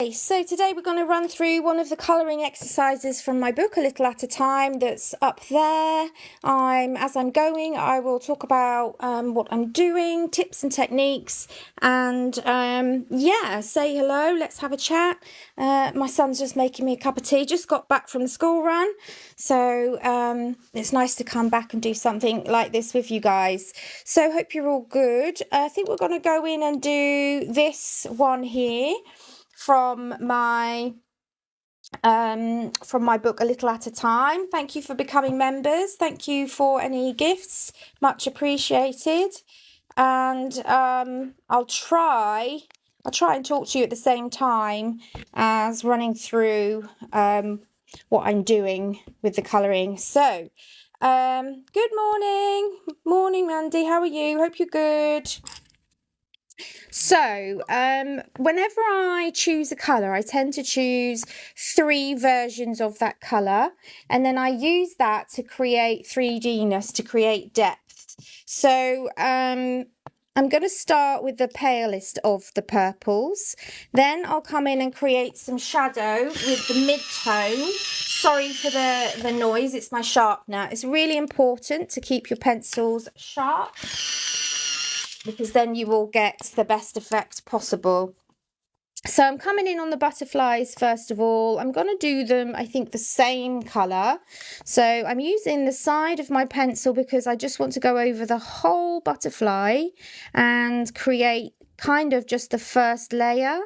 So today we're going to run through one of the colouring exercises from my book, A Little at a Time, that's up there. As I'm going, I will talk about what I'm doing, tips and techniques, and yeah, say hello, let's have a chat. My son's just making me a cup of tea, just got back from the school run, so it's nice to come back and do something like this with you guys. So hope you're all good. I think we're going to go in and do this one here from my book, A Little at a Time. Thank you for becoming members. Thank you for any gifts, much appreciated. And I'll try and talk to you at the same time as running through what I'm doing with the colouring. So good morning Mandy, how are you? Hope you're good. So, whenever I choose a colour, I tend to choose 3 versions of that colour, and then I use that to create 3D-ness, to create depth. So, I'm going to start with the palest of the purples. Then I'll come in and create some shadow with the mid-tone. Sorry for the noise, it's my sharpener. It's really important to keep your pencils sharp, because then you will get the best effect possible. So I'm coming in on the butterflies first of all. I'm going to do them, I think, the same colour. So I'm using the side of my pencil because I just want to go over the whole butterfly and create kind of just the first layer.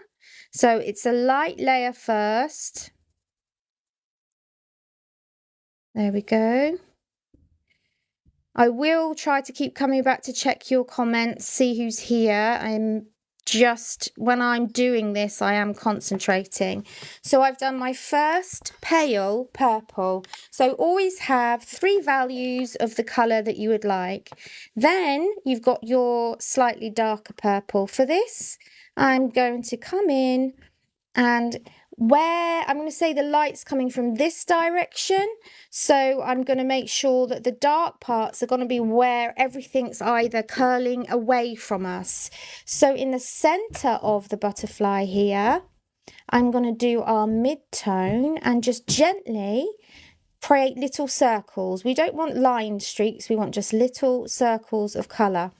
So it's a light layer first. There we go. I will try to keep coming back to check your comments, see who's here. When I'm doing this, I am concentrating. So I've done my first pale purple. So always have 3 values of the colour that you would like. Then you've got your slightly darker purple. For this, I'm going to come in and where I'm going to say the light's coming from this direction, so I'm going to make sure that the dark parts are going to be where everything's either curling away from us. So in the center of the butterfly here, I'm going to do our mid-tone and just gently create little circles. We don't want line streaks, we want just little circles of color.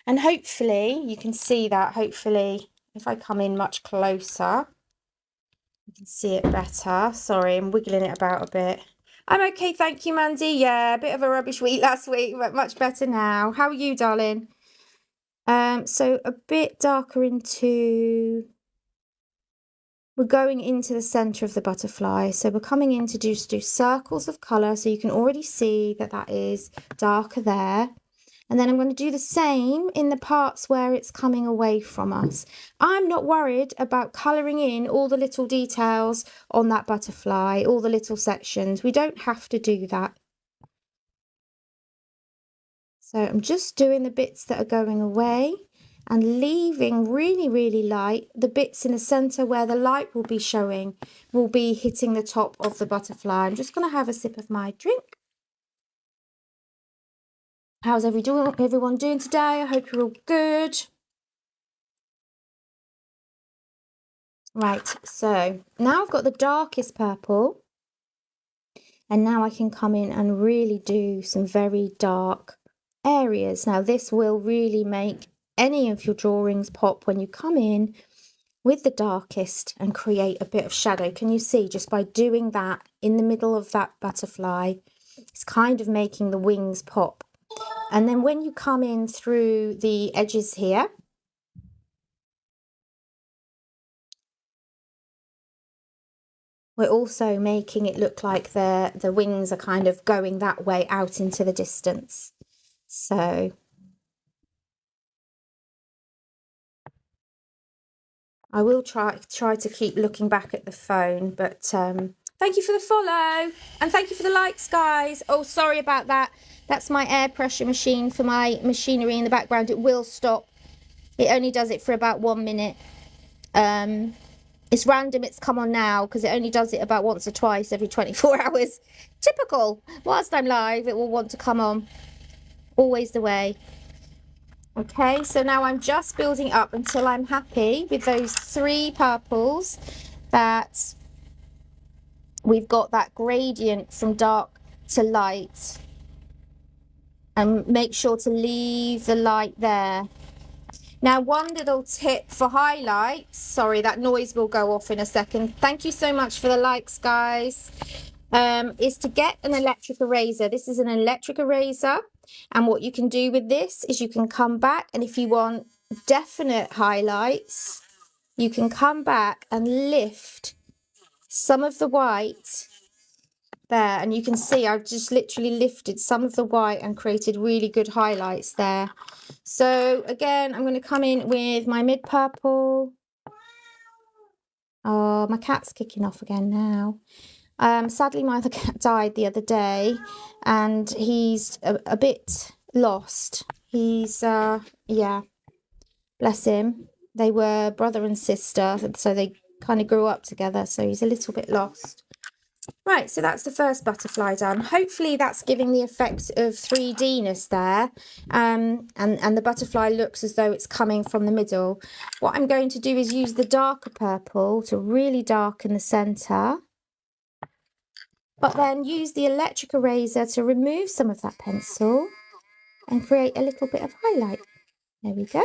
And hopefully you can see that. Hopefully if I come in much closer, you can see it better. Sorry, I'm wiggling it about a bit. I'm okay, thank you, Mandy. Yeah, a bit of a rubbish week last week, but much better now. How are you, darling? So a bit darker into... We're going into the centre of the butterfly. So we're coming in to just do circles of colour. So you can already see that that is darker there. And then I'm going to do the same in the parts where it's coming away from us. I'm not worried about colouring in all the little details on that butterfly, all the little sections. We don't have to do that. So I'm just doing the bits that are going away and leaving really, really light. The bits in the centre where the light will be showing will be hitting the top of the butterfly. I'm just going to have a sip of my drink. How's everyone doing today? I hope you're all good. Right, so now I've got the darkest purple. And now I can come in and really do some very dark areas. Now this will really make any of your drawings pop when you come in with the darkest and create a bit of shadow. Can you see, just by doing that in the middle of that butterfly, it's kind of making the wings pop. And then when you come in through the edges here, we're also making it look like the wings are kind of going that way out into the distance. So I will try to keep looking back at the phone, but thank you for the follow and thank you for the likes, guys. Oh, sorry about that. That's my air pressure machine for my machinery in the background. It will stop. It only does it for about 1 minute. It's random, it's come on now because it only does it about once or twice every 24 hours. Typical. Whilst I'm live, it will want to come on. Always the way. Okay, so now I'm just building up until I'm happy with those 3 purples that we've got that gradient from dark to light. And make sure to leave the light there. Now, one little tip for highlights, sorry, that noise will go off in a second. Thank you so much for the likes, guys. Is to get an electric eraser. This is an electric eraser. And what you can do with this is you can come back, and if you want definite highlights, you can come back and lift some of the white there, and you can see I've just literally lifted some of the white and created really good highlights there. So again, I'm going to come in with my mid purple. Oh, my cat's kicking off again now. Sadly, my other cat died the other day, and he's a bit lost. He's yeah, bless him. They were brother and sister, so they kind of grew up together, so he's a little bit lost. Right, so that's the first butterfly done. Hopefully that's giving the effect of 3D-ness there, and the butterfly looks as though it's coming from the middle. What I'm going to do is use the darker purple to really darken the centre, but then use the electric eraser to remove some of that pencil and create a little bit of highlight. There we go.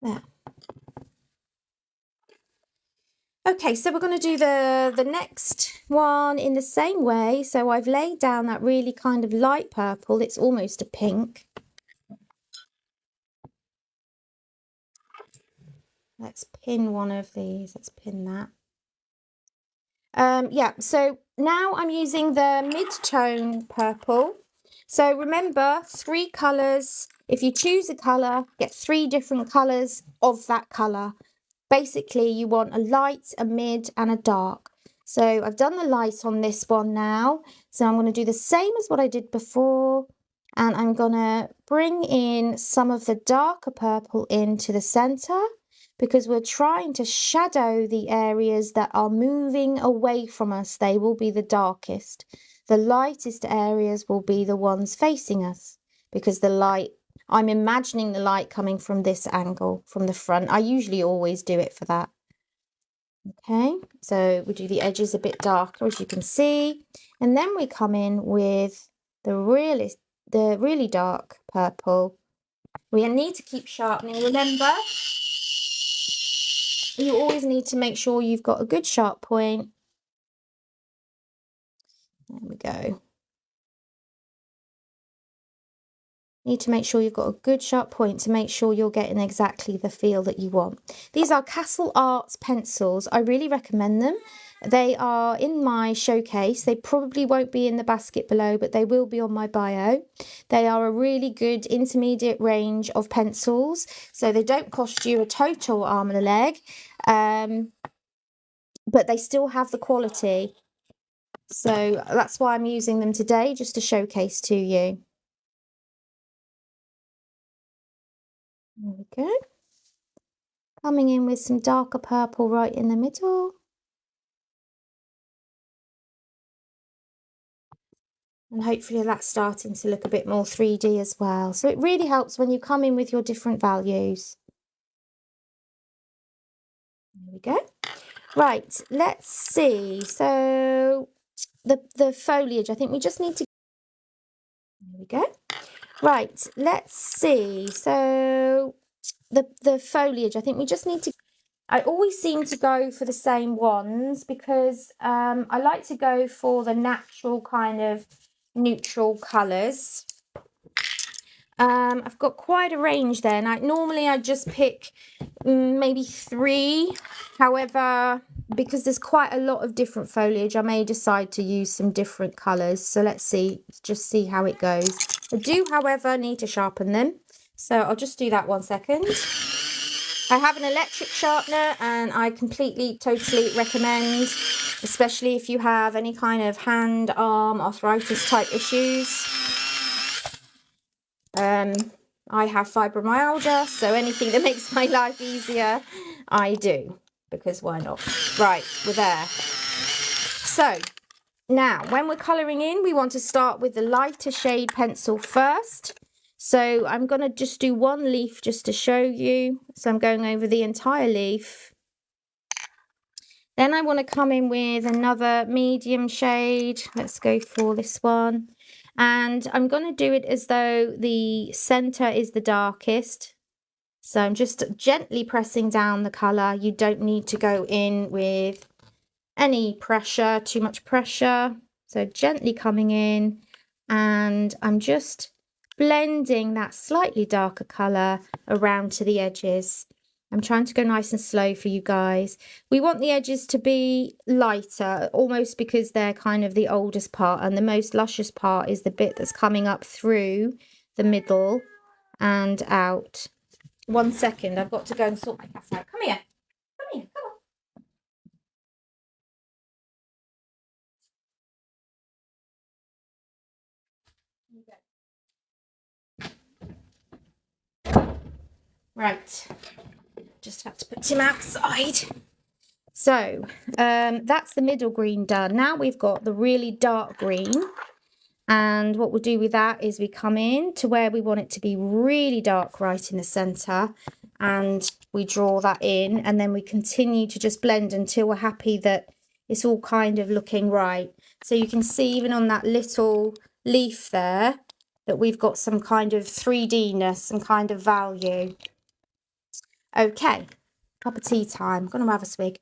There. Okay, so we're going to do the next one in the same way. So I've laid down that really kind of light purple. It's almost a pink. Let's pin one of these. Let's pin that. Yeah, so now I'm using the mid-tone purple. So remember, 3 colours. If you choose a colour, get 3 different colours of that colour. Basically, you want a light, a mid, and a dark. So I've done the light on this one now. So I'm going to do the same as what I did before. And I'm going to bring in some of the darker purple into the centre, because we're trying to shadow the areas that are moving away from us. They will be the darkest. The lightest areas will be the ones facing us, because the light, I'm imagining the light coming from this angle, from the front. I usually always do it for that. Okay, so we do the edges a bit darker, as you can see. And then we come in with the really dark purple. We need to keep sharpening. Remember, you always need to make sure you've got a good sharp point. There we go. Need to make sure you've got a good sharp point to make sure you're getting exactly the feel that you want. These are Castle Arts pencils. I really recommend them. They are in my showcase. They probably won't be in the basket below, but they will be on my bio. They are a really good intermediate range of pencils. So they don't cost you a total arm and a leg, but they still have the quality. So that's why I'm using them today, just to showcase to you. There we go. Coming in with some darker purple right in the middle. And hopefully that's starting to look a bit more 3D as well. So it really helps when you come in with your different values. There we go. Right, let's see. So the foliage, I think we just need to... There we go. Right, let's see. So the foliage, I think we just need to... I always seem to go for the same ones because I like to go for the natural kind of neutral colours. I've got quite a range there. Now, normally I just pick maybe 3. However, because there's quite a lot of different foliage, I may decide to use some different colours. So let's just see how it goes. I do, however, need to sharpen them. So I'll just do that 1 second. I have an electric sharpener, and I totally recommend, especially if you have any kind of hand, arm, arthritis type issues. I have fibromyalgia, so anything that makes my life easier, I do, because why not? Right, we're there. So Now, when we're colouring in, we want to start with the lighter shade pencil first. So I'm going to just do one leaf just to show you. So I'm going over the entire leaf. Then I want to come in with another medium shade. Let's go for this one. And I'm going to do it as though the centre is the darkest. So I'm just gently pressing down the colour. You don't need to go in with any pressure, too much pressure. So gently coming in, and I'm just blending that slightly darker colour around to the edges. I'm trying to go nice and slow for you guys. We want the edges to be lighter, almost because they're kind of the oldest part, and the most luscious part is the bit that's coming up through the middle and out. 1 second, I've got to go and sort my cat out. Come here. Come here. Come on. Right, just had to put him outside. So that's the middle green done. Now we've got the really dark green, and what we'll do with that is we come in to where we want it to be really dark right in the center, and we draw that in, and then we continue to just blend until we're happy that it's all kind of looking right. So you can see even on that little leaf there that we've got some kind of 3D-ness, some kind of value. Okay, cup of tea time. I'm going to have a swig.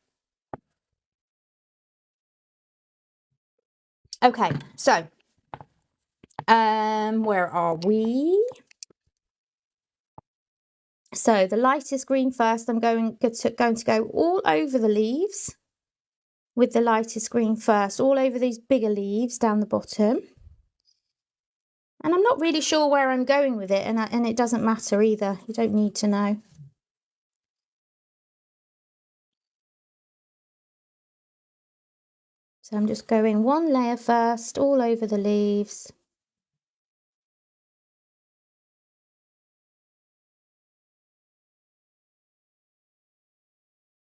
Okay, so where are we? So the lightest green first. I'm going to go all over the leaves with the lightest green first, all over these bigger leaves down the bottom. And I'm not really sure where I'm going with it, and it doesn't matter either. You don't need to know. So I'm just going one layer first, all over the leaves.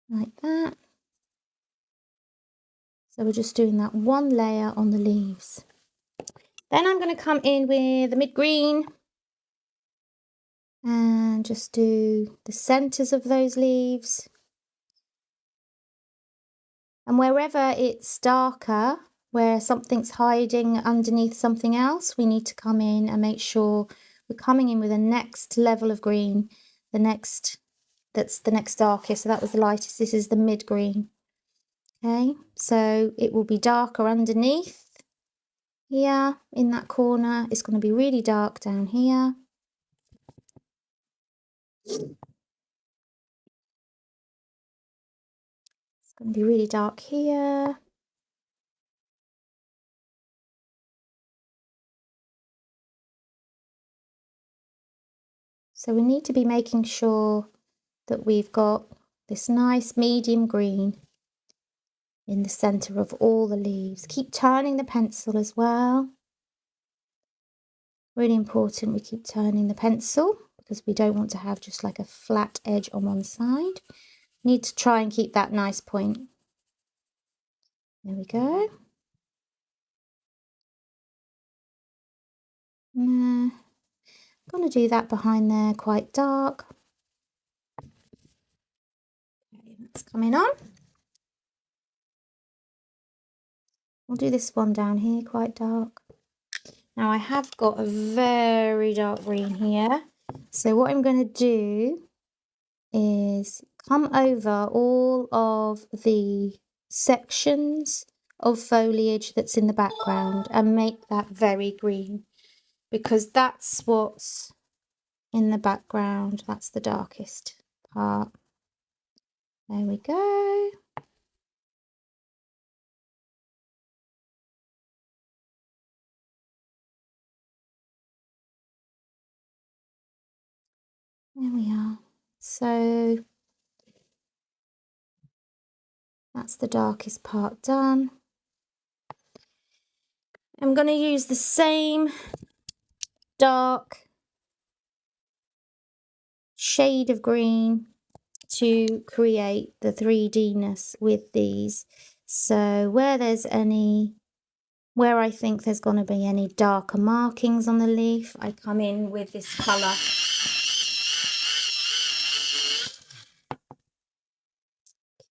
Like that. So we're just doing that one layer on the leaves. Then I'm going to come in with the mid-green and just do the centres of those leaves. And wherever it's darker, where something's hiding underneath something else, we need to come in and make sure we're coming in with the next level of green, that's the next darkest. So that was the lightest. This is the mid-green. Okay, so it will be darker underneath here in that corner. It's going to be really dark down here. It's going to be really dark here. So we need to be making sure that we've got this nice medium green in the centre of all the leaves. Keep turning the pencil as well. Really important we keep turning the pencil because we don't want to have just like a flat edge on one side. Need to try and keep that nice point. There we go. I'm going to do that behind there quite dark. Okay, that's coming on. We'll do this one down here quite dark. Now I have got a very dark green here. So what I'm going to do is come over all of the sections of foliage that's in the background and make that very green, because that's what's in the background. That's the darkest part. There we go. There we are. So that's the darkest part done. I'm going to use the same dark shade of green to create the 3D-ness with these. So where there's any Where I think there's going to be any darker markings on the leaf, I come in with this colour.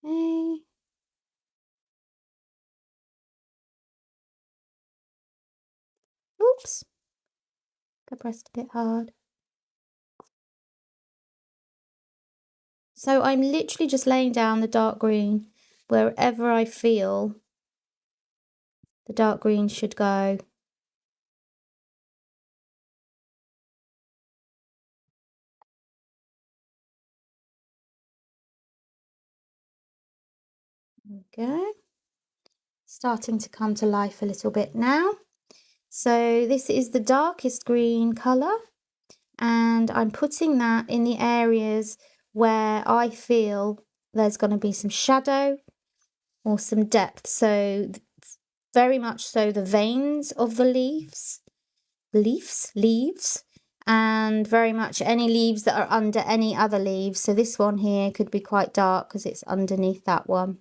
Okay. Oops. I pressed a bit hard. So I'm literally just laying down the dark green wherever I feel the dark green should go. Go. Starting to come to life a little bit now. So this is the darkest green colour, and I'm putting that in the areas where I feel there's going to be some shadow or some depth. So very much so the veins of the leaves, and very much any leaves that are under any other leaves. So this one here could be quite dark because it's underneath that one.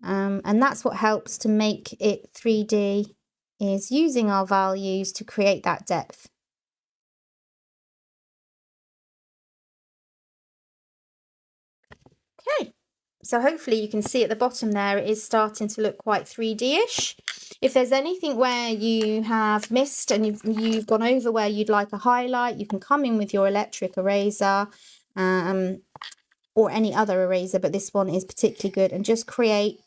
And that's what helps to make it 3D, is using our values to create that depth. Okay, so hopefully you can see at the bottom there it is starting to look quite 3D-ish. If there's anything where you have missed and you've gone over where you'd like a highlight, you can come in with your electric eraser or any other eraser, but this one is particularly good, and just create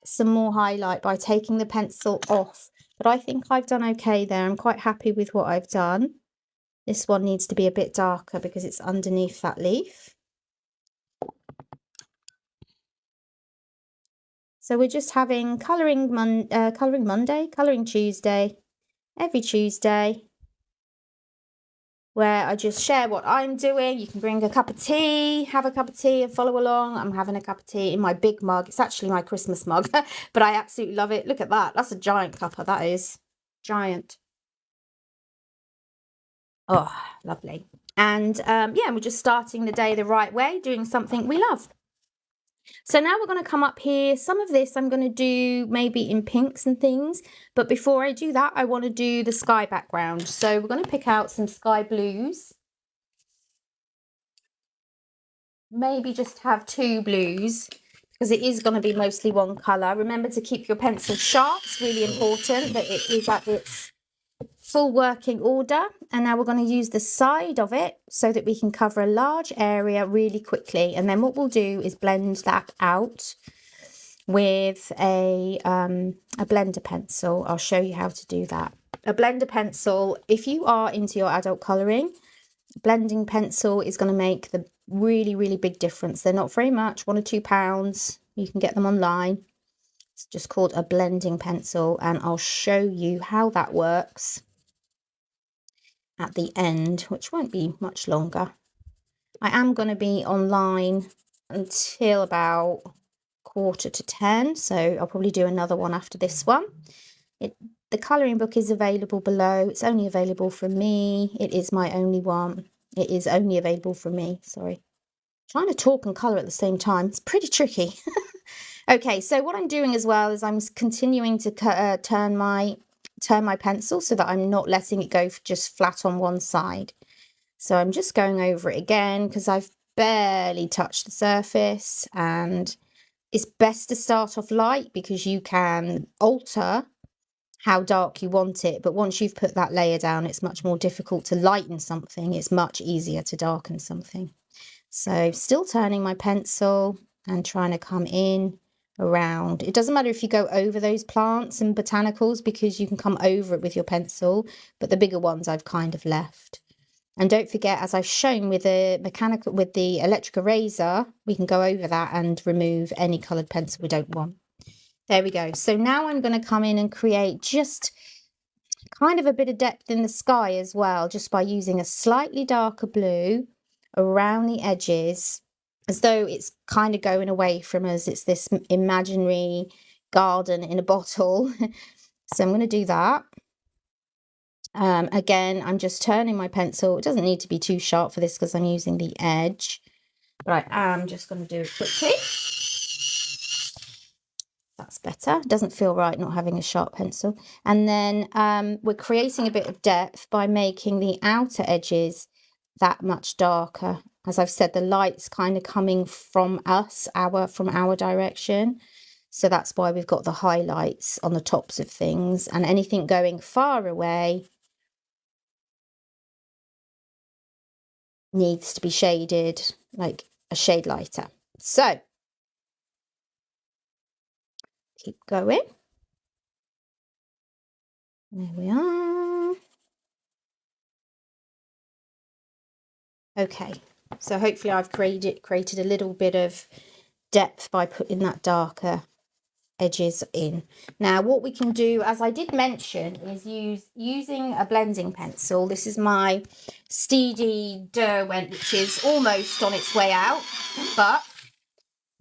some more highlight by taking the pencil off. But I think I've done okay there. I'm quite happy with what I've done. This one needs to be a bit darker because it's underneath that leaf. So we're just having colouring Tuesday, every Tuesday, where I just share what I'm doing. You can bring a cup of tea, have a cup of tea and follow along. I'm having a cup of tea in my big mug. It's actually my Christmas mug, but I absolutely love it. Look at that. That's a giant cuppa. That is giant. Oh, lovely. And yeah, we're just starting the day the right way, doing something we love. So now we're going to come up here. Some of this I'm going to do maybe in pinks and things. But before I do that, I want to do the sky background. So we're going to pick out some sky blues. Maybe just have 2 blues, because it is going to be mostly one colour. Remember to keep your pencil sharp. It's really important that it is at its full working order. And now we're going to use the side of it so that we can cover a large area really quickly. And then what we'll do is blend that out with a blender pencil. I'll show you how to do that. A blender pencil, if you are into your adult colouring, blending pencil is going to make the really big difference. They're not very much, £1 or £2. You can get them online. It's just called a blending pencil, and I'll show you how that works at the end, which won't be much longer. I am going to be online until about 9:45, so I'll probably do another one after this one. The colouring book is available below. It's only available from me. It is my only one. It is only available from me, sorry. Trying to talk and colour at the same time. It's pretty tricky. Okay, so what I'm doing as well is I'm continuing to turn my pencil so that I'm not letting it go just flat on one side. So I'm just going over it again because I've barely touched the surface, and it's best to start off light because you can alter how dark you want it, but once you've put that layer down, it's much more difficult to lighten something. It's much easier to darken something. So still turning my pencil and trying to come in around. It doesn't matter if you go over those plants and botanicals because you can come over it with your pencil, but the bigger ones I've kind of left. And don't forget, as I've shown with the electric eraser, we can go over that and remove any coloured pencil we don't want. There we go. So now I'm going to come in and create just kind of a bit of depth in the sky as well, just by using a slightly darker blue around the edges, as though it's kind of going away from us. It's this imaginary garden in a bottle. So I'm going to do that. Again, I'm just turning my pencil. It doesn't need to be too sharp for this because I'm using the edge, but I am just going to do it quickly. That's better. It doesn't feel right not having a sharp pencil. And then we're creating a bit of depth by making the outer edges that much darker. As I've said, the light's kind of coming from us, from our direction. So that's why we've got the highlights on the tops of things, and anything going far away needs to be shaded like a shade lighter. So keep going. There we are. Okay, so hopefully I've created a little bit of depth by putting that darker edges in. Now what we can do, as I did mention, is using a blending pencil. This is my Steedy Derwent, which is almost on its way out, but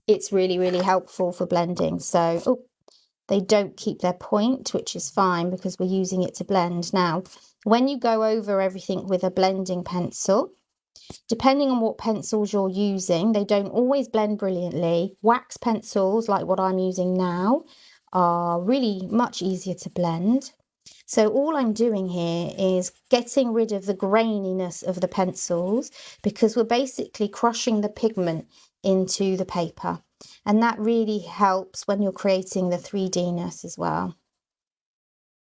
it's really, really helpful for blending. So they don't keep their point, which is fine because we're using it to blend. Now, when you go over everything with a blending pencil, depending on what pencils you're using, they don't always blend brilliantly. Wax pencils, like what I'm using now, are really much easier to blend. So all I'm doing here is getting rid of the graininess of the pencils, because we're basically crushing the pigment into the paper. And that really helps when you're creating the 3D-ness as well.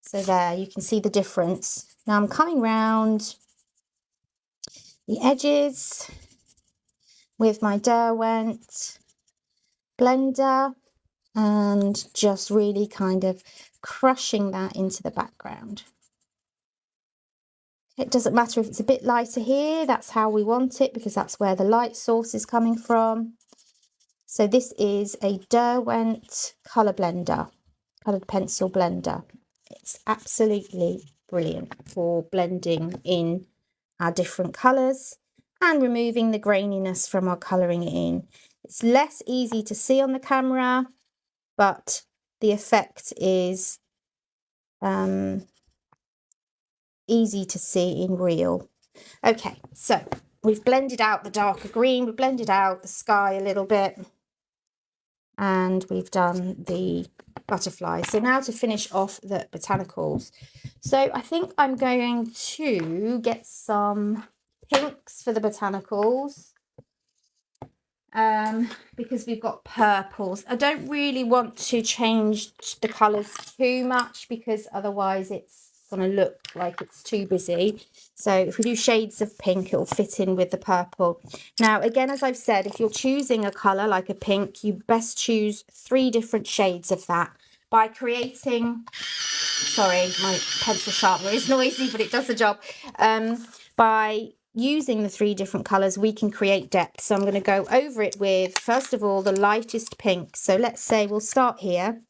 So there, you can see the difference. Now I'm coming round the edges with my Derwent blender and just really kind of crushing that into the background. It doesn't matter if it's a bit lighter here, that's how we want it because that's where the light source is coming from. So this is a Derwent colour blender, coloured pencil blender. It's absolutely brilliant for blending in our different colours and removing the graininess from our colouring it in. It's less easy to see on the camera, but the effect is easy to see in real. Okay, so we've blended out the darker green, we've blended out the sky a little bit, and we've done the butterflies. So now to finish off the botanicals. So I think I'm going to get some pinks for the botanicals. Because we've got purples. I don't really want to change the colours too much because otherwise it's going to look like it's too busy. So if we do shades of pink, it will fit in with the purple. Now, again, as I've said, if you're choosing a colour like a pink, you best choose 3 different shades of that by creating... Sorry, my pencil sharpener is noisy, but it does the job. By using the 3 different colours, we can create depth. So I'm going to go over it with, first of all, the lightest pink. So let's say we'll start here.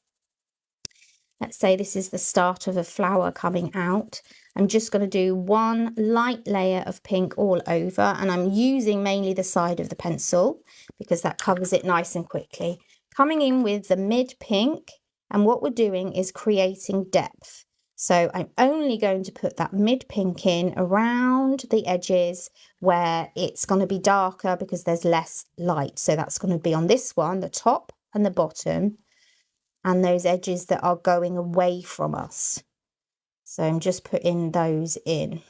Let's say this is the start of a flower coming out. I'm just going to do 1 light layer of pink all over, and I'm using mainly the side of the pencil because that covers it nice and quickly. Coming in with the mid pink, and what we're doing is creating depth. So I'm only going to put that mid pink in around the edges where it's going to be darker because there's less light. So that's going to be on this one, the top and the bottom, and those edges that are going away from us. So I'm just putting those in.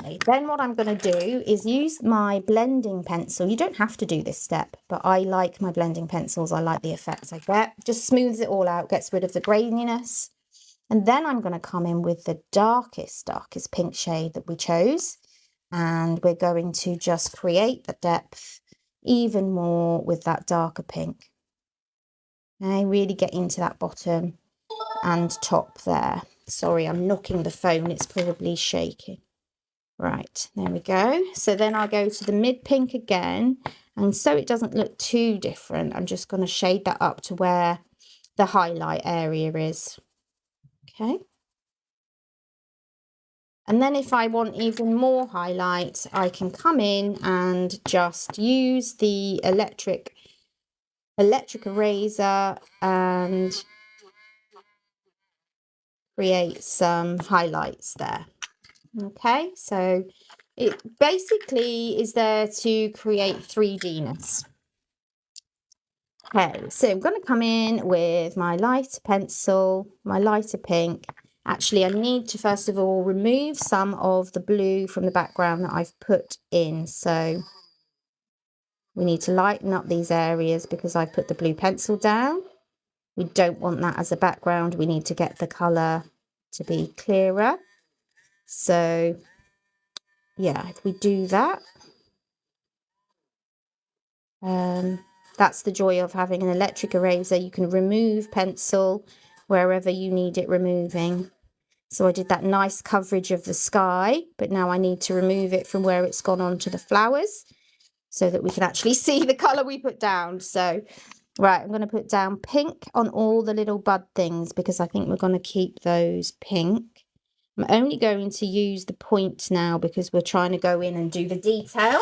Okay, then what I'm going to do is use my blending pencil. You don't have to do this step, but I like my blending pencils. I like the effects I get. Just smooths it all out, gets rid of the graininess. And then I'm going to come in with the darkest pink shade that we chose. And we're going to just create the depth even more with that darker pink. Okay, really get into that bottom and top there. Sorry, I'm knocking the phone. It's probably shaking. Right, there we go. So then I'll go to the mid pink again. And so it doesn't look too different, I'm just going to shade that up to where the highlight area is. Okay. And then if I want even more highlight, I can come in and just use the electric eraser and create some highlights there. Okay, so it basically is there to create 3D-ness. Okay, so I'm going to come in with my lighter pencil, my lighter pink. Actually, I need to first of all remove some of the blue from the background that I've put in. So we need to lighten up these areas because I put the blue pencil down. We don't want that as a background. We need to get the colour to be clearer. So yeah, if we do that, that's the joy of having an electric eraser. You can remove pencil wherever you need it removing. So I did that nice coverage of the sky, but now I need to remove it from where it's gone on to the flowers so that we can actually see the colour we put down. So, right, I'm going to put down pink on all the little bud things because I think we're going to keep those pink. I'm only going to use the point now because we're trying to go in and do the detail.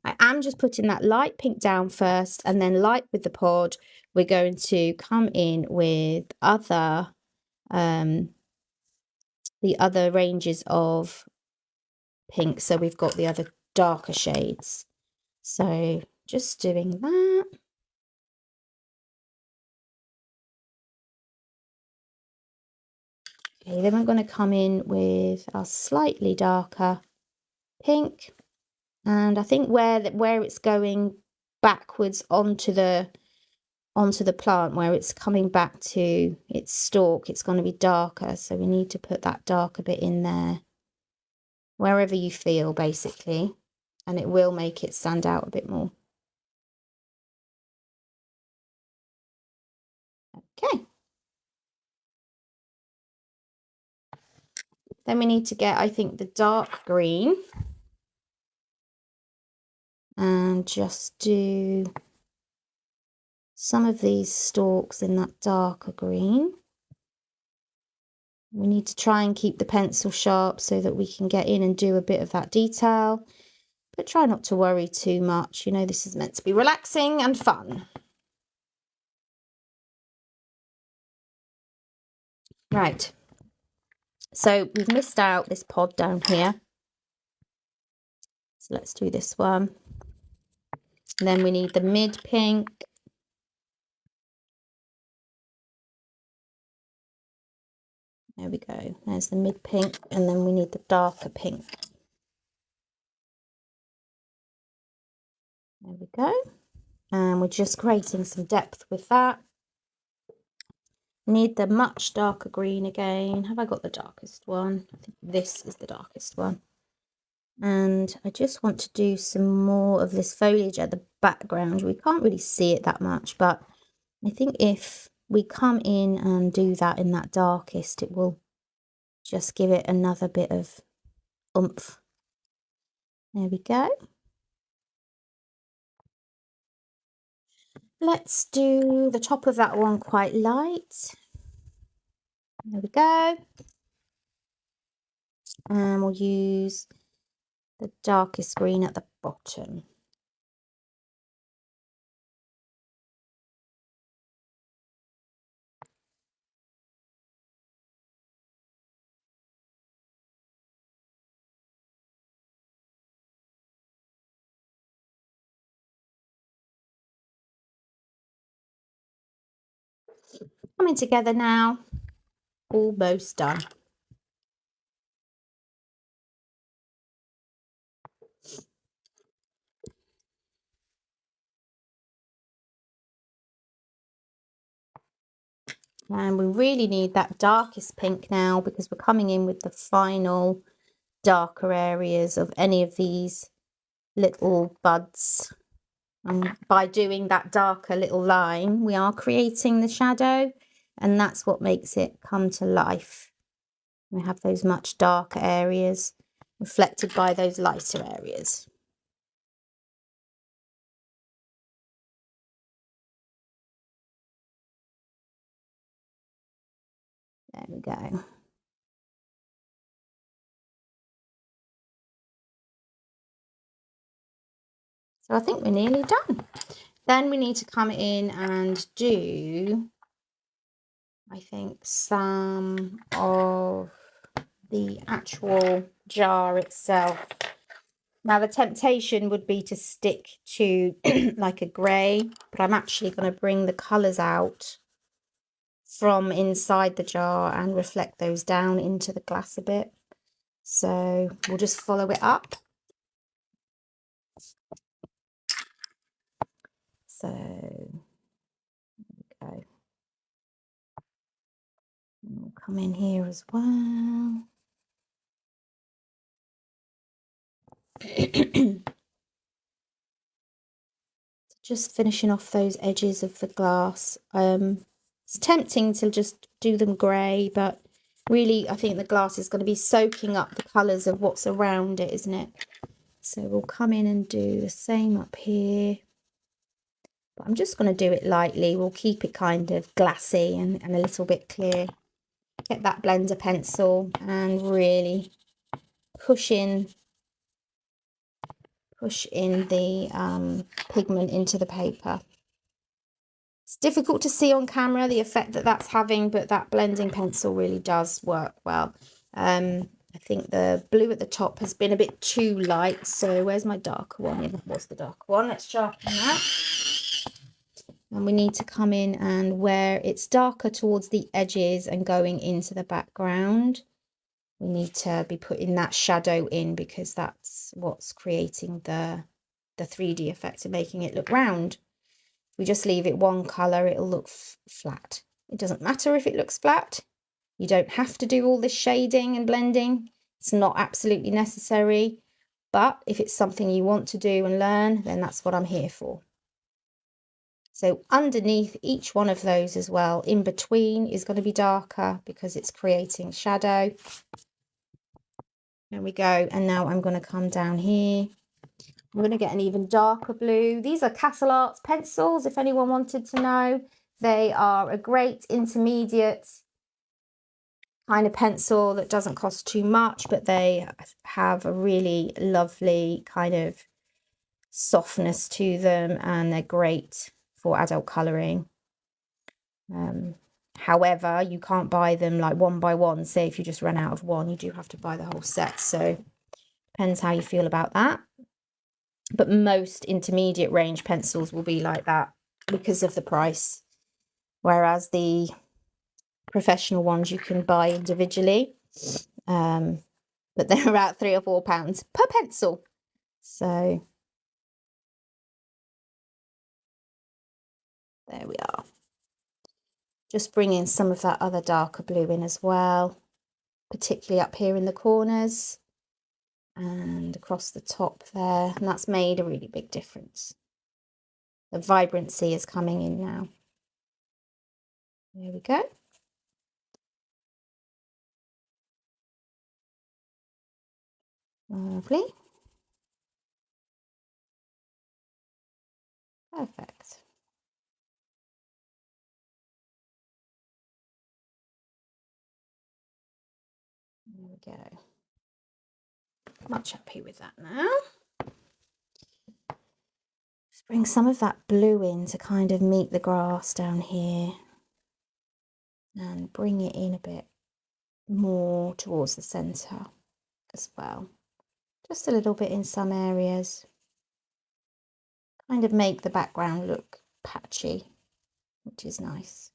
I am just putting that light pink down first, and then light with the pod, we're going to come in with the other ranges of pink. So we've got the other darker shades. So just doing that. Okay, then we're going to come in with our slightly darker pink. And I think where it's going backwards onto the plant, where it's coming back to its stalk, it's going to be darker. So we need to put that darker bit in there, wherever you feel, basically, and it will make it stand out a bit more. Okay. Then we need to get, I think, the dark green and just do some of these stalks in that darker green. We need to try and keep the pencil sharp so that we can get in and do a bit of that detail, but try not to worry too much. You know, this is meant to be relaxing and fun. Right, so we've missed out this pod down here. So let's do this one. And then we need the mid pink. There we go. There's the mid pink, and then we need the darker pink. There we go. And we're just creating some depth with that. Need the much darker green again. Have I got the darkest one? I think this is the darkest one. And I just want to do some more of this foliage at the background. We can't really see it that much, but I think if we come in and do that in that darkest, it will just give it another bit of oomph. There we go. Let's do the top of that one quite light. There we go. And we'll use the darkest green at the bottom. Coming together now. Almost done. And we really need that darkest pink now because we're coming in with the final darker areas of any of these little buds. And by doing that darker little line, we are creating the shadow, and that's what makes it come to life. We have those much darker areas reflected by those lighter areas. There we go. So I think we're nearly done. Then we need to come in and do, I think, some of the actual jar itself. Now the temptation would be to stick to like a grey, but I'm actually going to bring the colours out from inside the jar and reflect those down into the glass a bit. So we'll just follow it up. So okay, we'll come in here as well. Just finishing off those edges of the glass. It's tempting to just do them grey, but really I think the glass is going to be soaking up the colours of what's around it, isn't it? So we'll come in and do the same up here. But I'm just going to do it lightly. We'll keep it kind of glassy and a little bit clear. Get that blender pencil and really push in the pigment into the paper. It's difficult to see on camera the effect that that's having, but that blending pencil really does work well. I think the blue at the top has been a bit too light, so where's my darker one? Yeah, that was the darker one. Let's sharpen that. And we need to come in and where it's darker towards the edges and going into the background, we need to be putting that shadow in, because that's what's creating the 3D effect and making it look round. If we just leave it one colour, it'll look flat. It doesn't matter if it looks flat. You don't have to do all this shading and blending. It's not absolutely necessary. But if it's something you want to do and learn, then that's what I'm here for. So underneath each one of those as well, in between, is going to be darker because it's creating shadow. There we go. And now I'm going to come down here. I'm going to get an even darker blue. These are Castle Arts pencils, if anyone wanted to know. They are a great intermediate kind of pencil that doesn't cost too much, but they have a really lovely kind of softness to them, and they're great for adult colouring. However, you can't buy them like one by one. Say if you just run out of one, you do have to buy the whole set. So depends how you feel about that. But most intermediate range pencils will be like that because of the price. Whereas the professional ones you can buy individually. But they're about £3 or £4 per pencil. So there we are. Just bringing some of that other darker blue in as well, particularly up here in the corners and across the top there. And that's made a really big difference. The vibrancy is coming in now. There we go. Lovely. Perfect. There we go. Much happy with that now. Just bring some of that blue in to kind of meet the grass down here. And bring it in a bit more towards the centre as well. Just a little bit in some areas. Kind of make the background look patchy, which is nice.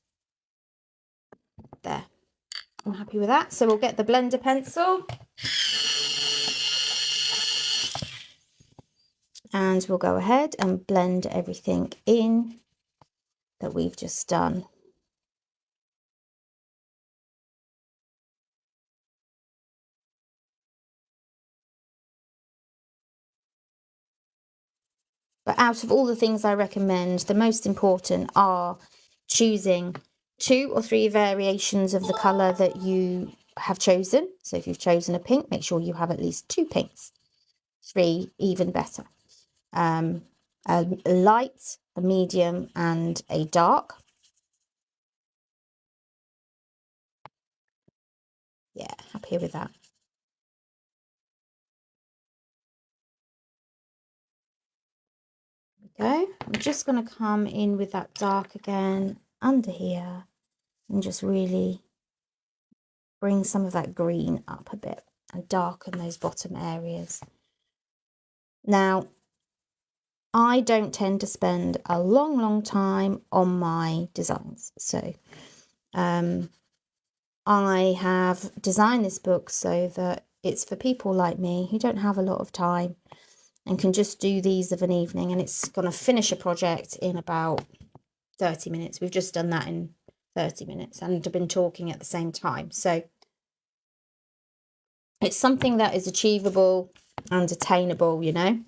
There. I'm happy with that. So we'll get the blender pencil. And we'll go ahead and blend everything in that we've just done. But out of all the things I recommend, the most important are choosing 2 or 3 variations of the colour that you have chosen. So if you've chosen a pink, make sure you have at least 2 pinks. 3, even better. A light, a medium, and a dark. Yeah, happy with that. Okay, I'm just going to come in with that dark again under here and just really bring some of that green up a bit and darken those bottom areas. Now, I don't tend to spend a long time on my designs. So I have designed this book so that it's for people like me who don't have a lot of time and can just do these of an evening, and it's going to finish a project in about 30 minutes. We've just done that in 30 minutes and have been talking at the same time. So it's something that is achievable and attainable, you know.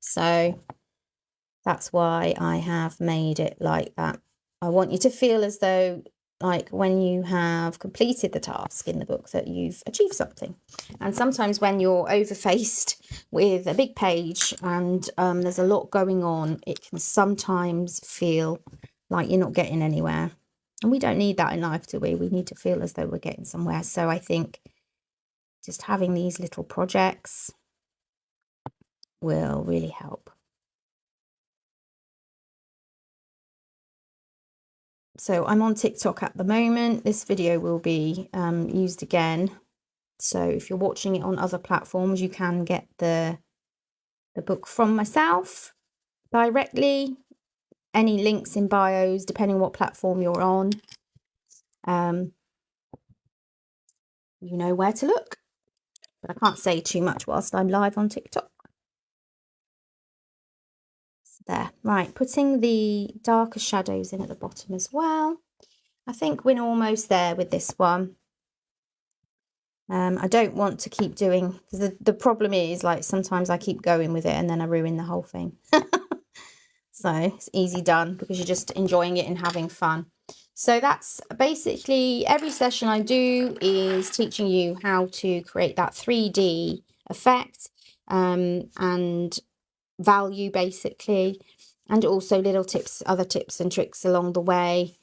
So that's why I have made it like that. I want you to feel as though, like, when you have completed the task in the book, that you've achieved something. And sometimes when you're overfaced with a big page and there's a lot going on, it can sometimes feel like you're not getting anywhere. And we don't need that in life, do we? We need to feel as though we're getting somewhere. So I think just having these little projects will really help. So I'm on TikTok at the moment. This video will be used again. So if you're watching it on other platforms, you can get the book from myself directly. Any links in bios, depending what platform you're on. You know where to look. But I can't say too much whilst I'm live on TikTok. So there. Right, putting the darker shadows in at the bottom as well. I think we're almost there with this one. I don't want to keep doing, because the problem is, like, sometimes I keep going with it and then I ruin the whole thing. So it's easy done because you're just enjoying it and having fun. So that's basically every session I do is teaching you how to create that 3D effect and value, basically, and also little tips, other tips and tricks along the way.